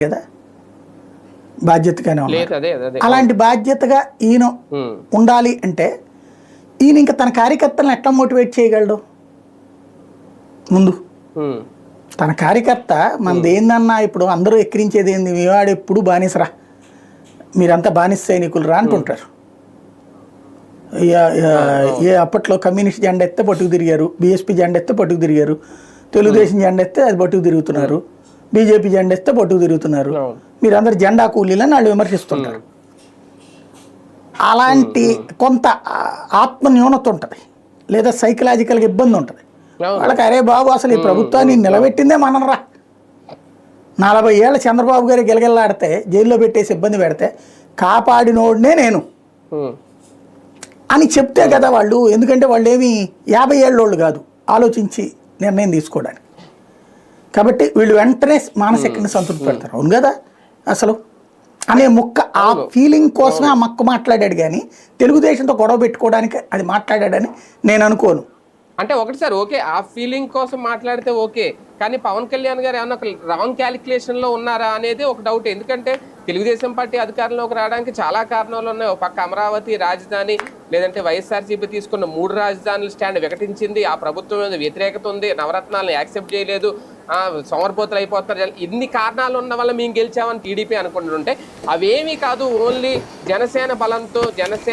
కదా, బాధ్యతగానే లేదు ఉన్నారు. అలాంటి బాధ్యతగా ఈయన ఉండాలి అంటే ఈయన ఇంకా తన కార్యకర్తలను ఎట్లా మోటివేట్ చేయగలడు? ముందు తన కార్యకర్త మనది ఏందన్నా, ఇప్పుడు అందరూ ఎక్కిరించేది ఏంది, మీవాడు ఎప్పుడు బానిసరా, మీరంతా బానిస సైనికులు రా అంటుంటారు. ఏ అప్పట్లో కమ్యూనిస్ట్ జెండా ఎత్తే పట్టుకు తిరిగారు, బీఎస్పీ జెండా ఎత్తే పట్టుకు తిరిగారు, తెలుగుదేశం జెండా ఎత్తే అది పట్టుకు తిరుగుతున్నారు, బీజేపీ జెండా ఎత్తే పట్టుకు తిరుగుతున్నారు, మీరందరూ జెండా కూలీలని వాళ్ళు విమర్శిస్తుంటారు. అలాంటి కొంత ఆత్మ న్యూనత ఉంటుంది, లేదా సైకలాజికల్గా ఇబ్బంది ఉంటుంది వాళ్ళకి. అరే బాబు, అసలు ఈ ప్రభుత్వాన్ని నిలబెట్టిందే మనరా, 40 ఏళ్ళ చంద్రబాబు గారు గిలగిల్లాడితే జైల్లో పెట్టేసి ఇబ్బంది పెడితే కాపాడినోడినే నేను అని చెప్తే కదా వాళ్ళు. ఎందుకంటే వాళ్ళు ఏమి 50 ఏళ్ళోళ్ళు కాదు ఆలోచించి నిర్ణయం తీసుకోవడానికి. కాబట్టి వీళ్ళు వెంటనే మానసికంగా సంతృప్తి పెడతారు. అవును కదా అసలు అనే ముక్క, ఆ ఫీలింగ్ కోసమే ఆ మొక్క మాట్లాడాడు. కానీ తెలుగుదేశంతో గొడవ పెట్టుకోవడానికి అది మాట్లాడాడని నేను అనుకోను. అంటే ఒకటి సార్, ఓకే, ఆ ఫీలింగ్ కోసం మాట్లాడితే ఓకే, కానీ పవన్ కళ్యాణ్ గారు ఏమన్నా ఒక రాంగ్ క్యాలిక్యులేషన్లో ఉన్నారా అనేది ఒక డౌట్. ఎందుకంటే తెలుగుదేశం పార్టీ అధికారంలోకి రావడానికి చాలా కారణాలు ఉన్నాయి. ఒక పక్క అమరావతి రాజధాని, లేదంటే వైఎస్ఆర్సీపీ తీసుకున్న 3 రాజధానుల స్టాండ్ వికటించింది, ఆ ప్రభుత్వం మీద వ్యతిరేకత ఉంది, నవరత్నాలను యాక్సెప్ట్ చేయలేదు, సోమరిపోతులు అయిపోతున్నారు. ఇన్ని కారణాలు ఉన్న వల్ల మేము గెలిచామని టీడీపీ అనుకుంటుంటే అవేమీ కాదు. ఓన్లీ జనసేన బలంతో, జనసేన